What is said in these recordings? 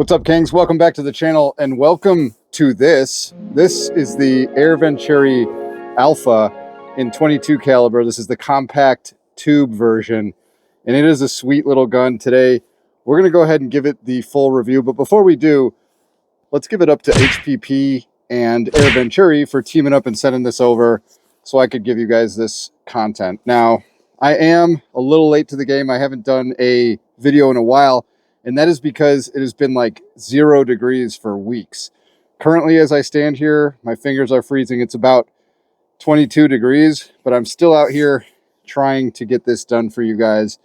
What's up, Kings? Welcome back to the channel and welcome to this. This is the Air Venturi Alpha in 22 caliber. This is the compact tube version and it is a sweet little gun. Today we're going to go ahead and give it the full review, but before we do, let's give it up to HPP and Air Venturi for teaming up and sending this over so I could give you guys this content. Now, I am a little late to the game. I haven't done a video in a while, and that is because it has been like 0 degrees for weeks. Currently, as I stand here, my fingers are freezing. It's about 22 degrees, but I'm still out here trying to get this done for you guys.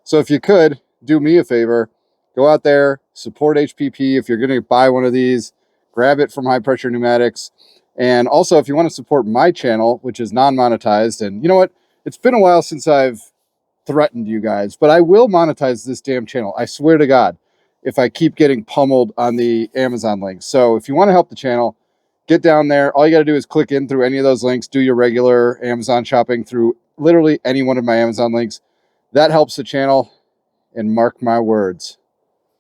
So if you could, do me a favor, go out there, support HPP. If you're going to buy one of these, grab it from High Pressure Pneumatics. And also, if you want to support my channel, which is non-monetized, and you know what? It's been a while since I've threatened you guys, but I will monetize this damn channel. I swear to God, if I keep getting pummeled on the Amazon links. So if you want to help the channel, get down there. All you got to do is click in through any of those links, do your regular Amazon shopping through literally any one of my Amazon links. That helps the channel, and mark my words,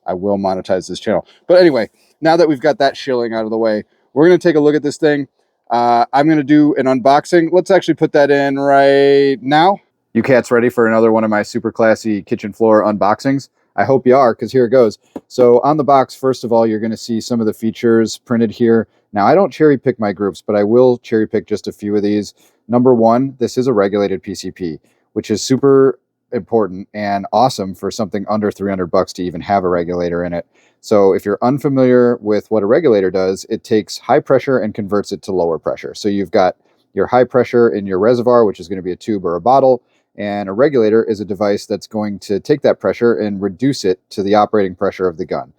I will monetize this channel. But anyway, now that we've got that shilling out of the way, we're going to take a look at this thing. I'm going to do an unboxing. Let's actually put that in right now. You cats ready for another one of my super classy kitchen floor unboxings? I hope you are, because here it goes. So on the box, first of all, you're going to see some of the features printed here. Now, I don't cherry pick my groups, but I will cherry pick just a few of these. Number one, this is a regulated PCP, which is super important and awesome for something under 300 bucks to even have a regulator in it. So if you're unfamiliar with what a regulator does, it takes high pressure and converts it to lower pressure. So you've got your high pressure in your reservoir, which is going to be a tube or a bottle, and a regulator is a device that's going to take that pressure and reduce it to the operating pressure of the gun.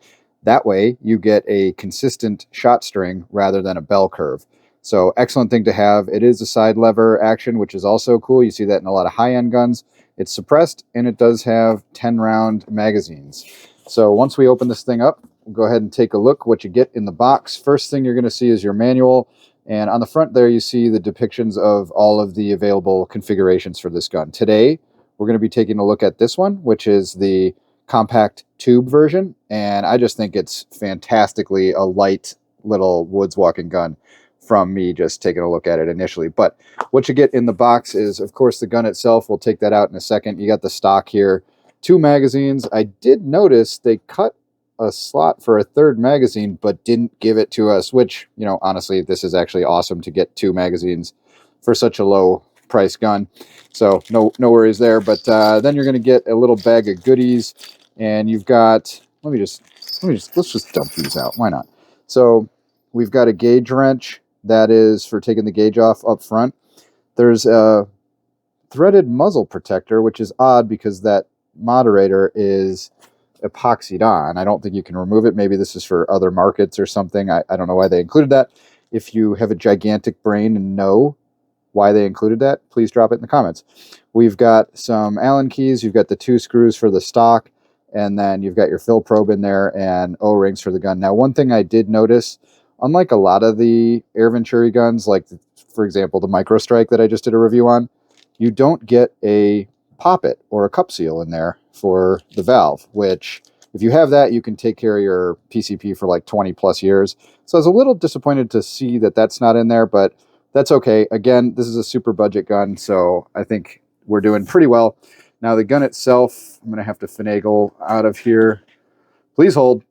That way you get a consistent shot string rather than a bell curve. So excellent thing to have. It is a side lever action, which is also cool. You see that in a lot of high-end guns. It's suppressed, and it does have 10-round magazines. So once we open this thing up, we'll go ahead and take a look what you get in the box. First thing you're going to see is your manual. And on the front there, you see the depictions of all of the available configurations for this gun. Today, we're going to be taking a look at this one, which is the compact tube version. And I just think it's fantastically a light little woods walking gun from me just taking a look at it initially. But what you get in the box is, of course, the gun itself. We'll take that out in a second. You got the stock here, 2 magazines. I did notice they cut a slot for a 3rd magazine, but didn't give it to us, which, you know, honestly, this is actually awesome to get 2 magazines for such a low price gun. So no worries there. But then you're going to get a little bag of goodies, and you've got, let's just dump these out. Why not? So we've got a gauge wrench. That is for taking the gauge off up front. There's a threaded muzzle protector, which is odd because that moderator is epoxied on. I don't think you can remove it. Maybe this is for other markets or something. I don't know why they included that. If you have a gigantic brain and know why they included that, please drop it in the comments. We've got some Allen keys. You've got the 2 screws for the stock, and then you've got your fill probe in there and O-rings for the gun. Now, one thing I did notice, unlike a lot of the Air Venturi guns, like, for example, the Micro Strike that I just did a review on, you don't get a poppet or a cup seal in there for the valve, which if you have that, you can take care of your PCP for like 20 plus years. So I was a little disappointed to see that that's not in there, but that's okay. Again, this is a super budget gun, so I think we're doing pretty well. Now the gun itself, I'm going to have to finagle out of here. Please hold.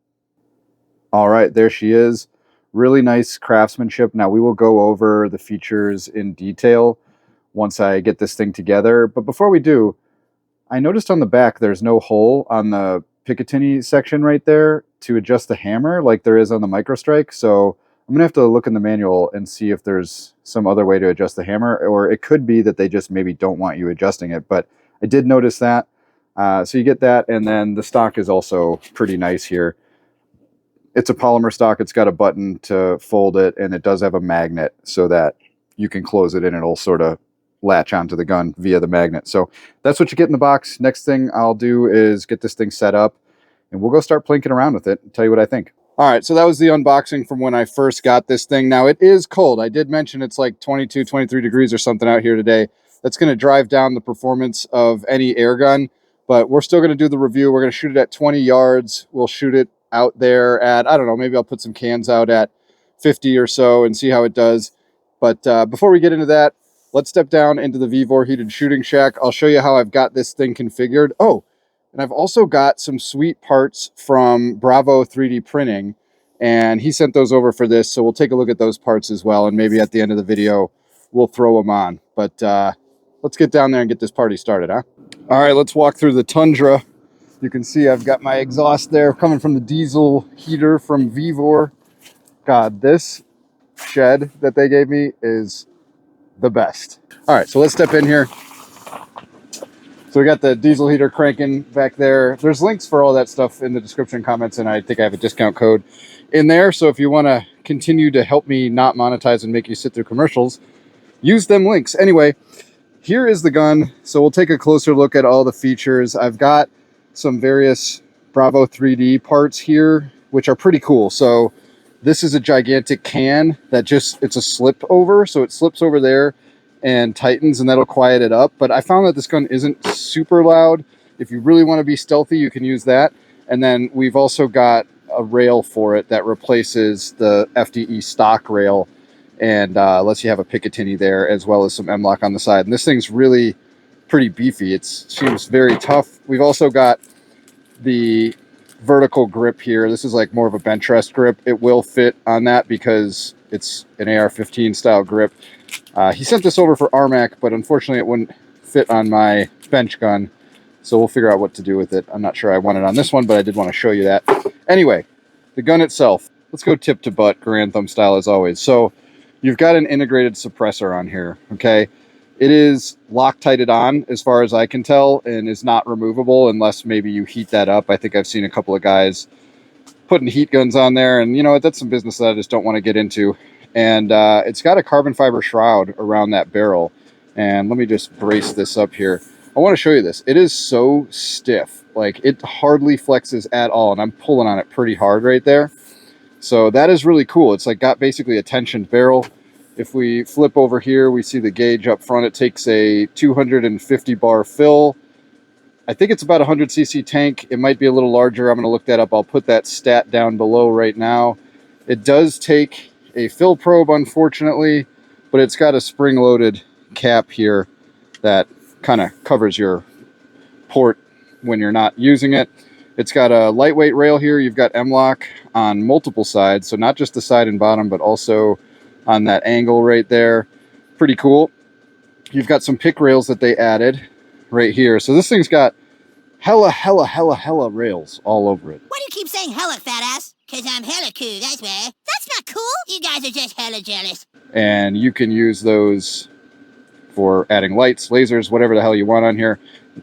All right, there she is. Really nice craftsmanship. Now we will go over the features in detail once I get this thing together. But before we do, I noticed on the back there's no hole on the Picatinny section right there to adjust the hammer like there is on the Micro Strike. So I'm going to have to look in the manual and see if there's some other way to adjust the hammer, or it could be that they just maybe don't want you adjusting it. But I did notice that. So you get that, and then the stock is also pretty nice here. It's a polymer stock. It's got a button to fold it, and it does have a magnet so that you can close it and it'll sort of latch onto the gun via the magnet. So that's what you get in the box. Next thing I'll do is get this thing set up, and we'll go start plinking around with it and tell you what I think. All right, so that was the unboxing from when I first got this thing. Now, it is cold. I did mention it's like 22, 23 degrees or something out here today. That's going to drive down the performance of any air gun, but we're still going to do the review. We're going to shoot it at 20 yards. We'll shoot it out there at, I don't know, maybe I'll put some cans out at 50 or so and see how it does. But before we get into that, let's step down into the Vevor heated shooting shack. I'll show you how I've got this thing configured. Oh, and I've also got some sweet parts from Bravo 3D Printing, and he sent those over for this, so we'll take a look at those parts as well, and maybe at the end of the video we'll throw them on. But let's get down there and get this party started, huh? All right, let's walk through the Tundra. You can see I've got my exhaust there coming from the diesel heater from Vevor. God, this shed that they gave me is the best. All right, so let's step in here. So we got the diesel heater cranking back there. There's links for all that stuff in the description comments, and I think I have a discount code in there. So if you want to continue to help me not monetize and make you sit through commercials, use them links. Anyway, here is the gun. So we'll take a closer look at all the features. I've got some various Bravo 3D parts here, which are pretty cool. So this is a gigantic can that it's a slip over. So it slips over there and tightens, and that'll quiet it up. But I found that this gun isn't super loud. If you really want to be stealthy, you can use that. And then we've also got a rail for it that replaces the FDE stock rail and lets you have a Picatinny there, as well as some M-LOK on the side. And this thing's really pretty beefy. It seems very tough. We've also got the vertical grip here. This is like more of a bench rest grip. It will fit on that because it's an AR-15 style grip. He sent this over for RMAC, but unfortunately it wouldn't fit on my bench gun, so we'll figure out what to do with it. I'm not sure I want it on this one, but I did want to show you that. Anyway, the gun itself. Let's go tip to butt, Garand Thumb style as always. So you've got an integrated suppressor on here, okay? It is Loctited on, as far as I can tell, and is not removable unless maybe you heat that up. I think I've seen a couple of guys putting heat guns on there, and you know what, that's some business that I just don't want to get into. And it's got a carbon fiber shroud around that barrel. And let me just brace this up here. I want to show you this. It is so stiff. Like, it hardly flexes at all, and I'm pulling on it pretty hard right there. So that is really cool. It's like got basically a tensioned barrel. If we flip over here, we see the gauge up front. It takes a 250 bar fill. I think it's about a 100 cc tank. It might be a little larger. I'm going to look that up. I'll put that stat down below right now. It does take a fill probe, unfortunately, but it's got a spring-loaded cap here that kind of covers your port when you're not using it. It's got a lightweight rail here. You've got M-LOK on multiple sides, so not just the side and bottom, but also on that angle right there. Pretty cool. You've got some pick rails that they added right here. So this thing's got hella rails all over it. Why do you keep saying hella, fat ass? Because I'm hella cool, that's why. That's not cool. You guys are just hella jealous. And you can use those for adding lights, lasers, whatever the hell you want on here.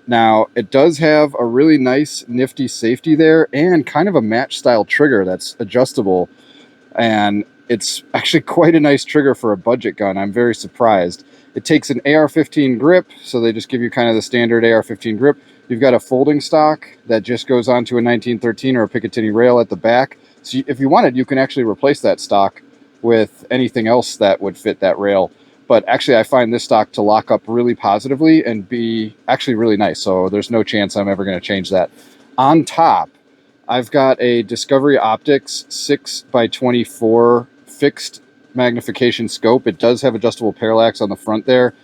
Now, it does have a really nice, nifty safety there and kind of a match style trigger that's adjustable. And it's actually quite a nice trigger for a budget gun. I'm very surprised. It takes an AR-15 grip, so they just give you kind of the standard AR-15 grip. You've got a folding stock that just goes onto a 1913 or a Picatinny rail at the back. So if you wanted, you can actually replace that stock with anything else that would fit that rail. But actually, I find this stock to lock up really positively and be actually really nice. So there's no chance I'm ever going to change that. On top, I've got a Discovery Optics 6x24 fixed magnification scope. It does have adjustable parallax on the front there.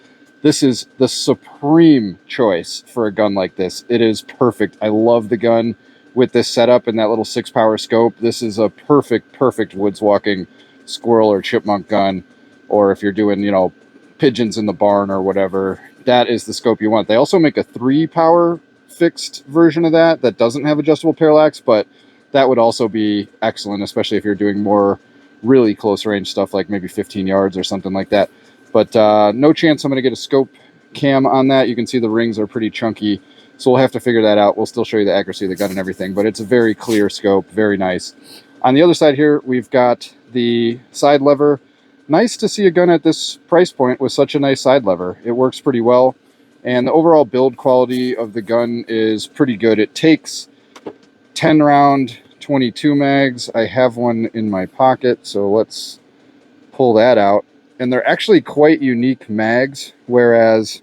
This is the supreme choice for a gun like this. It is perfect. I love the gun with this setup and that little 6-power scope. This is a perfect woods walking squirrel or chipmunk gun, or if you're doing, you know, pigeons in the barn or whatever, that is the scope you want. They also make a 3-power fixed version of that that doesn't have adjustable parallax, but that would also be excellent, especially if you're doing more really close range stuff like maybe 15 yards or something like that. But no chance I'm going to get a scope cam on that. You can see the rings are pretty chunky, so we'll have to figure that out. We'll still show you the accuracy of the gun and everything, but it's a very clear scope, very nice. On the other side here, we've got the side lever. Nice to see a gun at this price point with such a nice side lever. It works pretty well, and the overall build quality of the gun is pretty good. It takes 10 round 22 mags. I have one in my pocket, so let's pull that out. And they're actually quite unique mags, whereas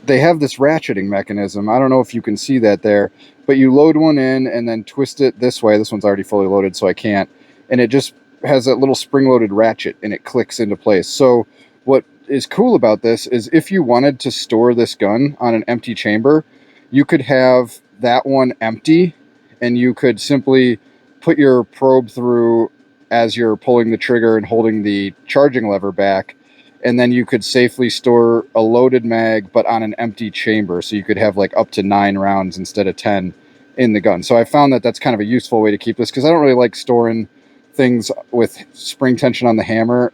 they have this ratcheting mechanism. I don't know if you can see that there, but you load one in and then twist it this way. This one's already fully loaded, so I can't. And it just has that little spring-loaded ratchet, and it clicks into place. So what is cool about this is if you wanted to store this gun on an empty chamber, you could have that one empty, and you could simply put your probe through as you're pulling the trigger and holding the charging lever back, and then you could safely store a loaded mag but on an empty chamber, so you could have like up to 9 rounds instead of 10 in the gun. So I found that that's kind of a useful way to keep this, because I don't really like storing things with spring tension on the hammer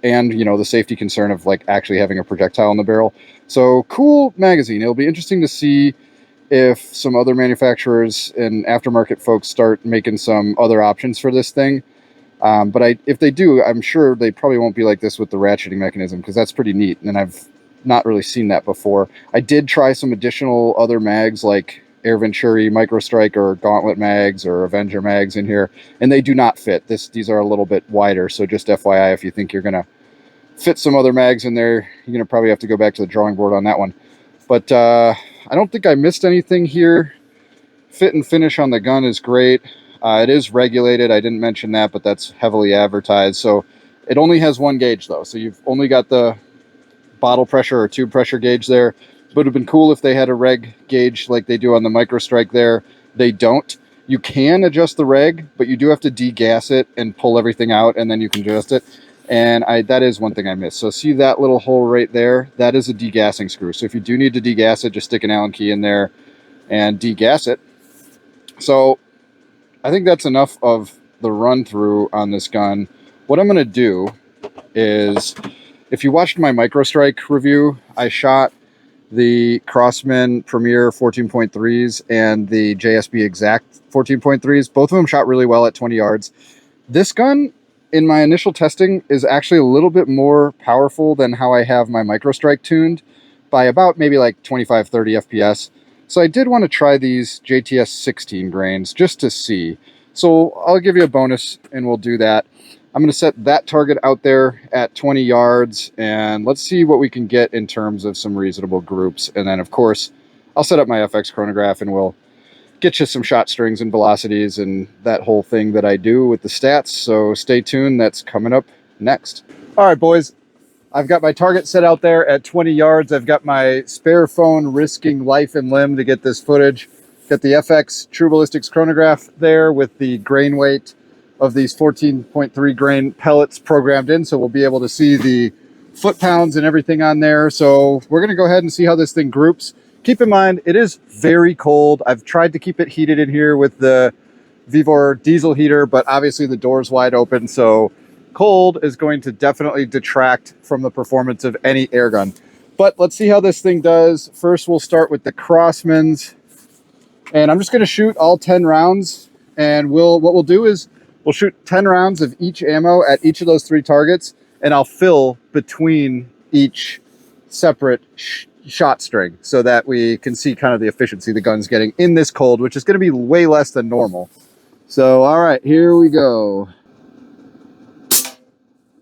and, you know, the safety concern of like actually having a projectile in the barrel. So cool magazine. It'll be interesting to see if some other manufacturers and aftermarket folks start making some other options for this thing. But if they do, I'm sure they probably won't be like this with the ratcheting mechanism, because that's pretty neat, and I've not really seen that before. I did try some additional other mags like Air Venturi Microstrike or Gauntlet mags or Avenger mags in here, and they do not fit. These are a little bit wider, so just FYI, if you think you're going to fit some other mags in there, you're going to probably have to go back to the drawing board on that one. But I don't think I missed anything here. Fit and finish on the gun is great. It is regulated. I didn't mention that, but that's heavily advertised. So it only has one gauge though. So you've only got the bottle pressure or tube pressure gauge there. But it would have been cool if they had a reg gauge like they do on the Microstrike there. They don't. You can adjust the reg, but you do have to degas it and pull everything out, and then you can adjust it. And that is one thing I missed. So see that little hole right there? That is a degassing screw. So if you do need to degas it, just stick an Allen key in there and degas it. So I think that's enough of the run through on this gun. What I'm going to do is, if you watched my Microstrike review, I shot the Crossman Premier 14.3s and the JSB Exact 14.3s. Both of them shot really well at 20 yards. This gun, in my initial testing, is actually a little bit more powerful than how I have my Microstrike tuned, by about maybe like 25, 30 FPS. So I did want to try these JTS 16 grains just to see. So I'll give you a bonus and we'll do that. I'm going to set that target out there at 20 yards, and let's see what we can get in terms of some reasonable groups. And then, of course, I'll set up my FX chronograph and we'll get you some shot strings and velocities and that whole thing that I do with the stats. So stay tuned. That's coming up next. All right, boys. I've got my target set out there at 20 yards. I've got my spare phone risking life and limb to get this footage. Got the FX True Ballistics chronograph there with the grain weight of these 14.3 grain pellets programmed in, so we'll be able to see the foot-pounds and everything on there. So we're going to go ahead and see how this thing groups. Keep in mind, it is very cold. I've tried to keep it heated in here with the Vevor diesel heater, but obviously the door's wide open, so cold is going to definitely detract from the performance of any air gun. But let's see how this thing does. First, we'll start with the Crossmans, and I'm just going to shoot all 10 rounds. And what we'll do is we'll shoot 10 rounds of each ammo at each of those 3 targets, and I'll fill between each separate shot string so that we can see kind of the efficiency the gun's getting in this cold, which is going to be way less than normal. So, all right, here we go.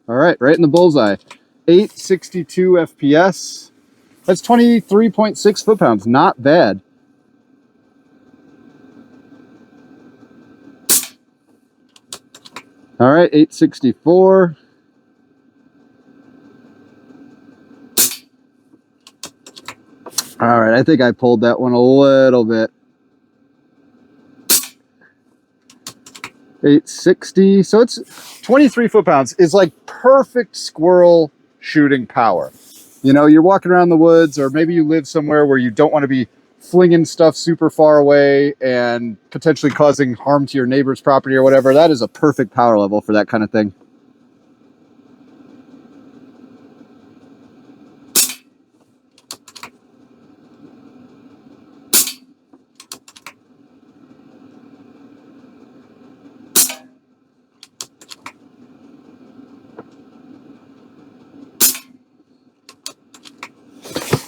All right, right in the bullseye. 862 FPS. That's 23.6 foot-pounds. Not bad. All right, 864. All right, I think I pulled that one a little bit. 860. So it's 23 foot-pounds is like perfect squirrel shooting power. You know, you're walking around the woods, or maybe you live somewhere where you don't want to be flinging stuff super far away and potentially causing harm to your neighbor's property or whatever. That is a perfect power level for that kind of thing.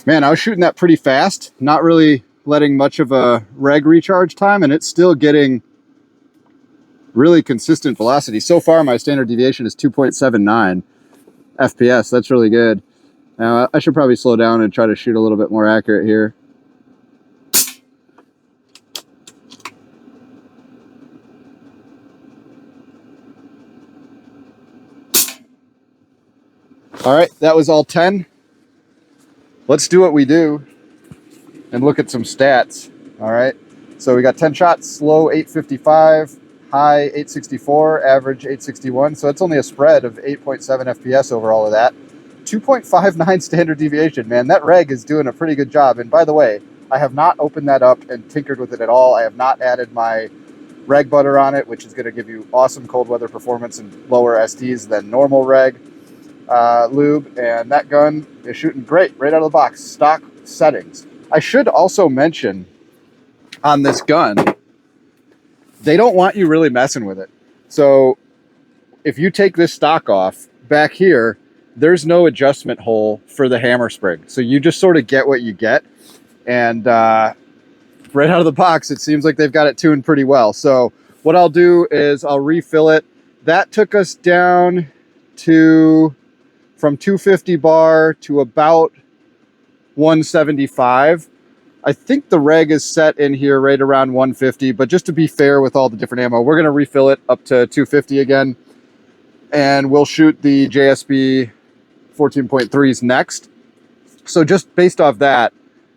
Man, I was shooting that pretty fast, not really letting much of a reg recharge time, and it's still getting really consistent velocity. So far, my standard deviation is 2.79 FPS. That's really good. Now, I should probably slow down and try to shoot a little bit more accurate here. All right, that was all 10. Let's do what we do and look at some stats. All right, so we got 10 shots, low 855, high 864, average 861. So it's only a spread of 8.7 FPS over all of that. 2.59 standard deviation, man. That reg is doing a pretty good job. And by the way, I have not opened that up and tinkered with it at all. I have not added my REG butter on it, which is going to give you awesome cold weather performance and lower STs than normal reg lube. And that gun is shooting great right out of the box. Stock settings. I should also mention on this gun, they don't want you really messing with it. So if you take this stock off, back here, there's no adjustment hole for the hammer spring. So you just sort of get what you get. And right out of the box, it seems like they've got it tuned pretty well. So what I'll do is I'll refill it. That took us down to from 250 bar to about 175. I think the reg is set in here right around 150, but just to be fair with all the different ammo, we're going to refill it up to 250 again. And we'll shoot the JSB 14.3s next. So just based off that,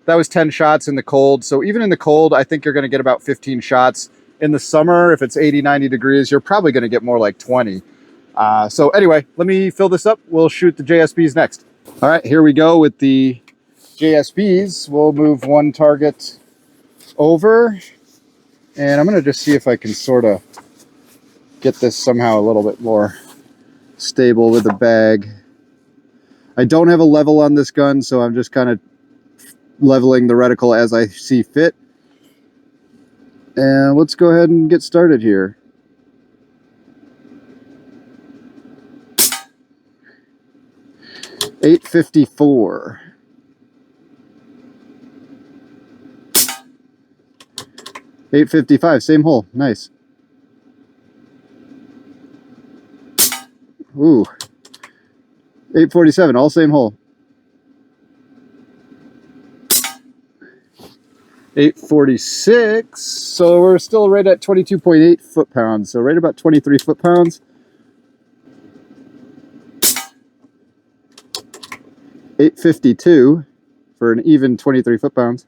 that was 10 shots in the cold. So even in the cold, I think you're going to get about 15 shots. In the summer, if it's 80, 90 degrees, you're probably going to get more like 20. So anyway, let me fill this up. We'll shoot the JSBs next. All right, here we go with the JSBs. We'll move one target over. And I'm going to just see if I can sort of get this somehow a little bit more stable with the bag. I don't have a level on this gun, so I'm just kind of leveling the reticle as I see fit. And let's go ahead and get started here. $8.54. $8.55, same hole, nice. Ooh. $8.47, all same hole. $8.46, so we're still right at 22.8 foot-pounds, so right about 23 foot-pounds. $8.52 for an even 23 foot-pounds.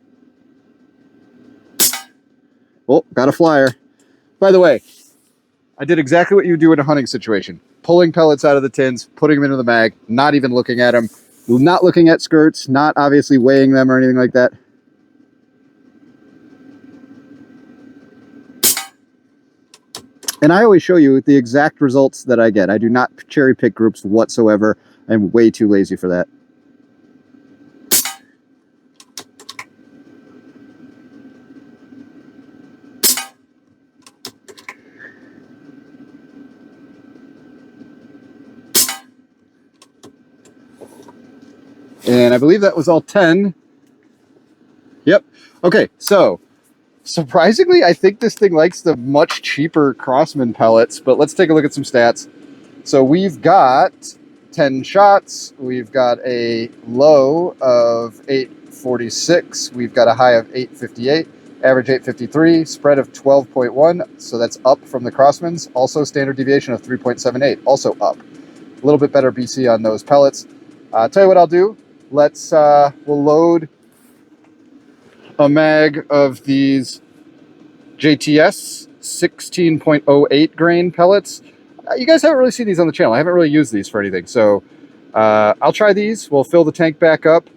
Oh, got a flyer. By the way, I did exactly what you do in a hunting situation. Pulling pellets out of the tins, putting them into the mag, not even looking at them, not looking at skirts, not obviously weighing them or anything like that. And I always show you the exact results that I get. I do not cherry pick groups whatsoever. I'm way too lazy for that. And I believe that was all 10. Yep. Okay, so surprisingly, I think this thing likes the much cheaper Crosman pellets, but let's take a look at some stats. So we've got 10 shots. We've got a low of 846. We've got a high of 858, average 853, spread of 12.1. So that's up from the Crosmans. Also standard deviation of 3.78, also up. A little bit better BC on those pellets. Tell you what I'll do. We'll load a mag of these JTS 16.08 grain pellets. You guys haven't really seen these on the channel. I haven't really used these for anything. So I'll try these. We'll fill the tank back up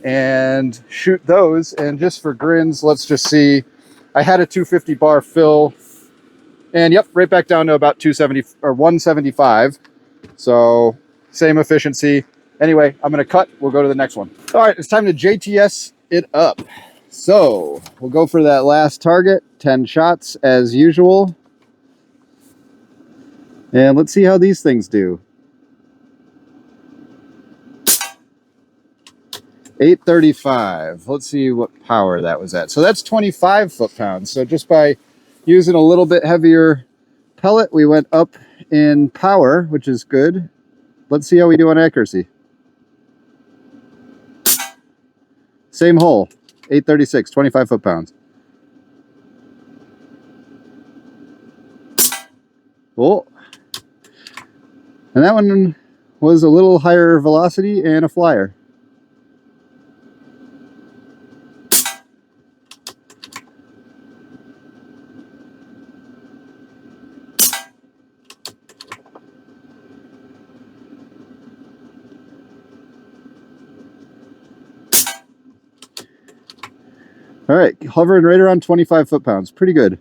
and shoot those. And just for grins, let's just see. I had a 250 bar fill. And yep, right back down to about 270 or 175. So same efficiency. Anyway, I'm going to cut. We'll go to the next one. All right, it's time to JTS it up. So we'll go for that last target, 10 shots as usual. And let's see how these things do. 835. Let's see what power that was at. So that's 25 foot-pounds. So just by using a little bit heavier pellet, we went up in power, which is good. Let's see how we do on accuracy. Same hole, 836, 25 foot-pounds. Oh. And that one was a little higher velocity and a flyer. All right, hovering right around 25 foot-pounds. Pretty good.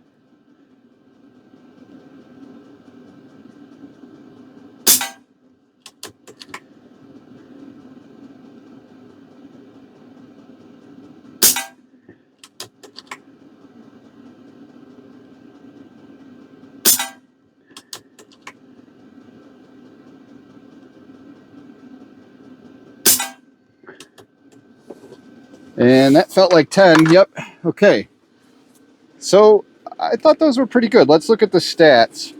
And that felt like 10. Yep. Okay. So I thought those were pretty good. Let's look at the stats.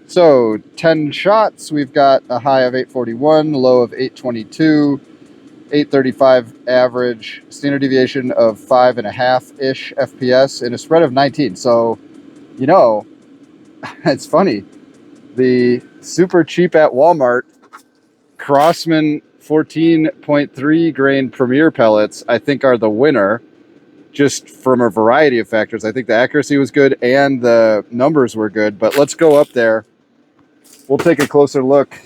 So 10 shots, we've got a high of 841, low of 822, 835 average, standard deviation of 5.5-ish FPS, and a spread of 19. So, you know, it's funny. The super cheap at Walmart Crossman 14.3 grain Premier pellets, I think, are the winner, just from a variety of factors. I think the accuracy was good and the numbers were good, but let's go up there. We'll take a closer look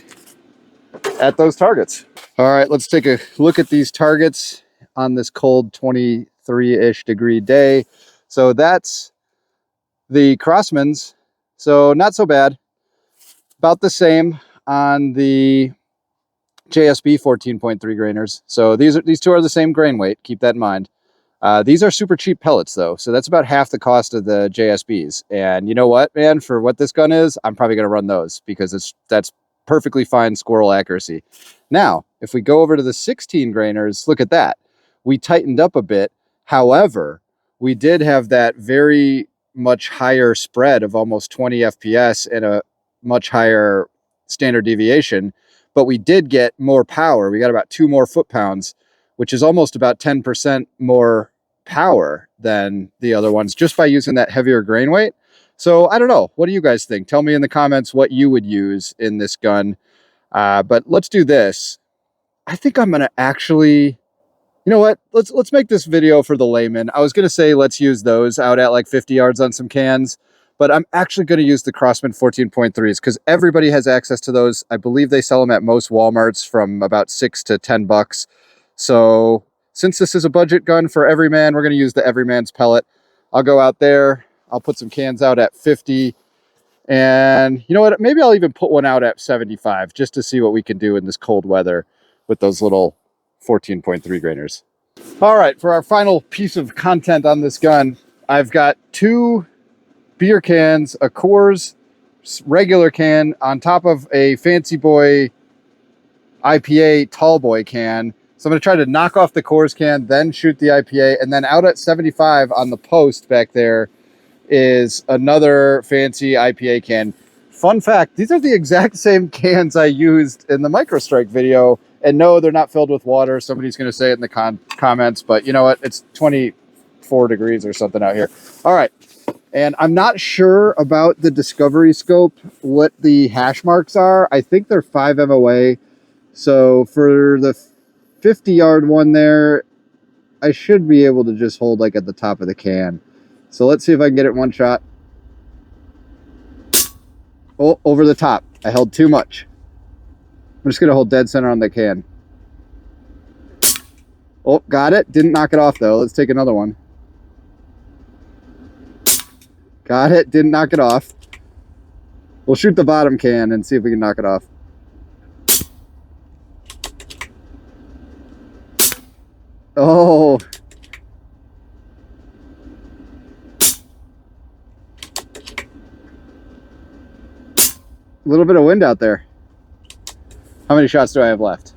at those targets. All right, let's take a look at these targets on this cold 23-ish degree day. So that's the Crossmans. So not so bad. About the same on the JSB 14.3 grainers. So these two are the same grain weight. Keep that in mind. These are super cheap pellets though, so that's about half the cost of the JSBs. And you know what, man? For what this gun is, I'm probably going to run those because that's perfectly fine squirrel accuracy. Now, if we go over to the 16 grainers, look at that. We tightened up a bit. However, we did have that very much higher spread of almost 20 FPS and a much higher standard deviation, but we did get more power. We got about 2 more foot-pounds, which is almost about 10% more power than the other ones just by using that heavier grain weight. So I don't know. What do you guys think? Tell me in the comments what you would use in this gun. But let's do this. I think I'm going to actually, you know what? Let's make this video for the layman. I was going to say let's use those out at like 50 yards on some cans, but I'm actually going to use the Crossman 14.3s because everybody has access to those. I believe they sell them at most Walmarts from about $6 to $10. So since this is a budget gun for everyman, we're going to use the everyman's pellet. I'll go out there. I'll put some cans out at 50. And you know what? Maybe I'll even put one out at 75 just to see what we can do in this cold weather with those little 14.3 grainers. All right, for our final piece of content on this gun, I've got 2 beer cans, a Coors regular can on top of a Fancy Boy IPA tall boy can. So I'm going to try to knock off the Coors can, then shoot the IPA, and then out at 75 on the post back there is another fancy IPA can. Fun fact, these are the exact same cans I used in the MicroStrike video. And no, they're not filled with water. Somebody's going to say it in the comments, but you know what? It's 24 degrees or something out here. All right. And I'm not sure about the Discovery Scope, what the hash marks are. I think they're 5 MOA. So for the 50-yard one there, I should be able to just hold like at the top of the can. So let's see if I can get it one shot. Oh, over the top. I held too much. I'm just going to hold dead center on the can. Oh, got it. Didn't knock it off though. Let's take another one. Got it. Didn't knock it off. We'll shoot the bottom can and see if we can knock it off. Oh. A little bit of wind out there. How many shots do I have left?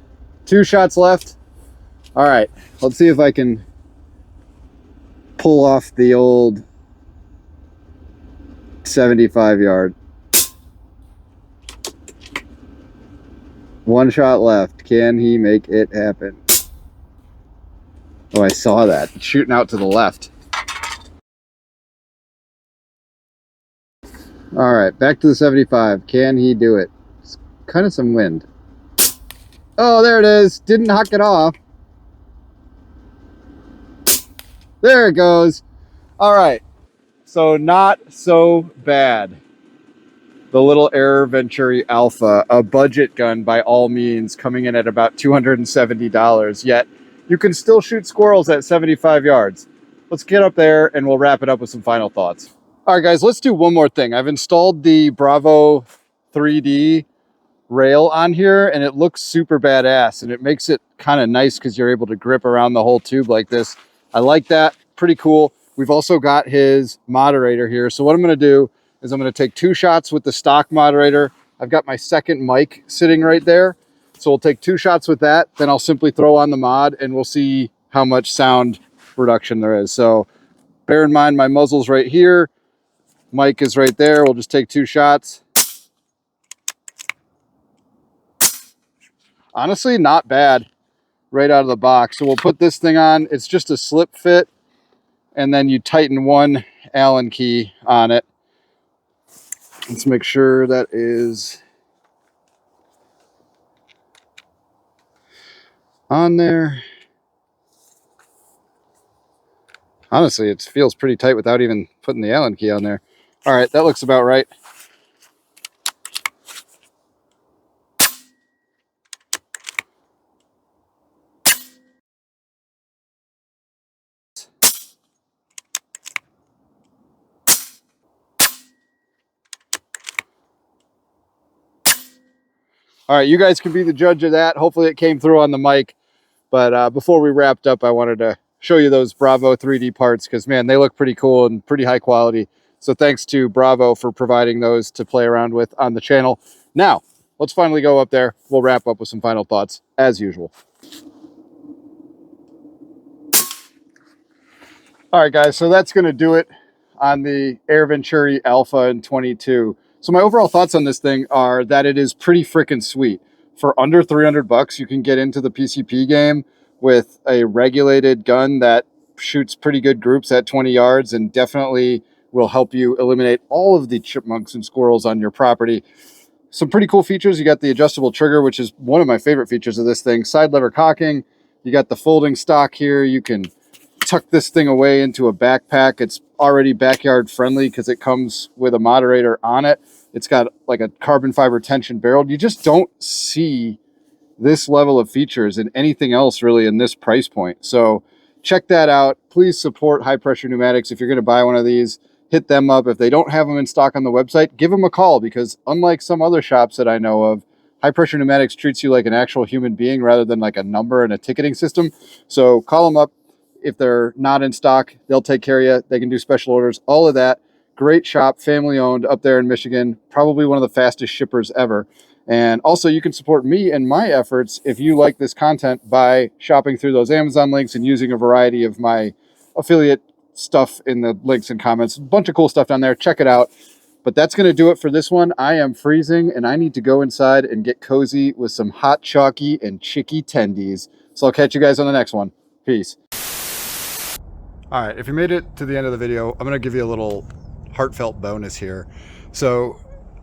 2 shots left. All right, let's see if I can pull off the old 75-yard. 1 shot left. Can he make it happen? Oh, I saw that. It's shooting out to the left. All right, back to the 75. Can he do it? It's kind of some wind. Oh, there it is. Didn't huck it off. There it goes. All right. So not so bad. The little Air Venturi Alpha, a budget gun by all means, coming in at about $270, yet you can still shoot squirrels at 75 yards. Let's get up there and we'll wrap it up with some final thoughts. All right, guys, let's do one more thing. I've installed the Bravo 3D rail on here and it looks super badass, and it makes it kind of nice because you're able to grip around the whole tube like this. I like that. Pretty cool. We've also got his moderator here. So what I'm going to do is I'm going to take 2 shots with the stock moderator. I've got my second mic sitting right there. So we'll take 2 shots with that. Then I'll simply throw on the mod and we'll see how much sound reduction there is. So bear in mind my muzzle's right here. Mic is right there. We'll just take 2 shots. Honestly, not bad right out of the box. So we'll put this thing on. It's just a slip fit, and then you tighten one Allen key on it. Let's make sure that is on there. Honestly, it feels pretty tight without even putting the Allen key on there. All right, that looks about right. All right, you guys can be the judge of that. Hopefully it came through on the mic. But before we wrapped up, I wanted to show you those Bravo 3D parts because, man, they look pretty cool and pretty high quality. So thanks to Bravo for providing those to play around with on the channel. Now, let's finally go up there. We'll wrap up with some final thoughts as usual. All right, guys, so that's going to do it on the Air Venturi Alpha in 22. So my overall thoughts on this thing are that it is pretty freaking sweet. For under 300 bucks, you can get into the PCP game with a regulated gun that shoots pretty good groups at 20 yards and definitely will help you eliminate all of the chipmunks and squirrels on your property. Some pretty cool features. You got the adjustable trigger, which is one of my favorite features of this thing. Side lever cocking. You got the folding stock here. You can tuck this thing away into a backpack. It's already backyard friendly because it comes with a moderator on it. It's got like a carbon fiber tension barrel. You just don't see this level of features in anything else really in this price point. So check that out. Please support High Pressure Pneumatics. If you're going to buy one of these, hit them up. If they don't have them in stock on the website, give them a call, because unlike some other shops that I know of, High Pressure Pneumatics treats you like an actual human being rather than like a number and a ticketing system. So call them up. If they're not in stock, they'll take care of you. They can do special orders, all of that. Great shop, family owned up there in Michigan, probably one of the fastest shippers ever. And also you can support me and my efforts if you like this content by shopping through those Amazon links and using a variety of my affiliate stuff in the links and comments. A bunch of cool stuff down there. Check it out. But that's going to do it for this one. I am freezing and I need to go inside and get cozy with some hot chalky and chicky tendies. So I'll catch you guys on the next one. Peace. All right, if you made it to the end of the video, I'm going to give you a little heartfelt bonus here. So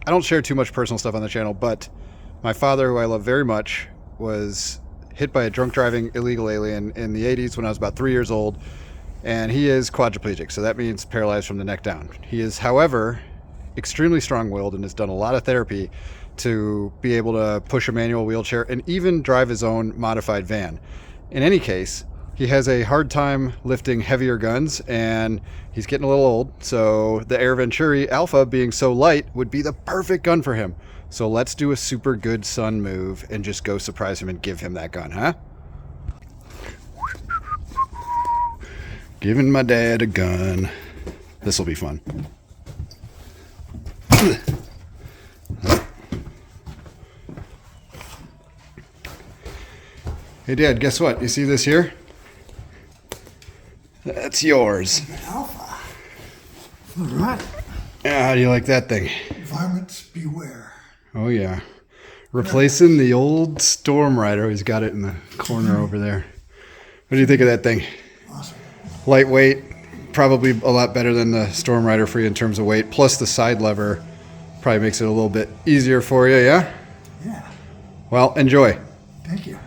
I don't share too much personal stuff on the channel, but my father, who I love very much, was hit by a drunk driving illegal alien in the 80s when I was about 3 years old, and he is quadriplegic, so that means paralyzed from the neck down. He is, however, extremely strong-willed and has done a lot of therapy to be able to push a manual wheelchair and even drive his own modified van. In any case, he has a hard time lifting heavier guns and he's getting a little old. So the Air Venturi Alpha, being so light, would be the perfect gun for him. So let's do a super good son move and just go surprise him and give him that gun, huh? Giving my dad a gun. This will be fun. Hey Dad, guess what? You see this here? That's yours. Alpha. All right. How do you like that thing? Varmints beware. Oh yeah. Replacing the old Storm Rider. He's got it in the corner over there. What do you think of that thing? Awesome. Lightweight, probably a lot better than the Storm Rider for you in terms of weight. Plus the side lever probably makes it a little bit easier for you, yeah? Yeah. Well, enjoy. Thank you.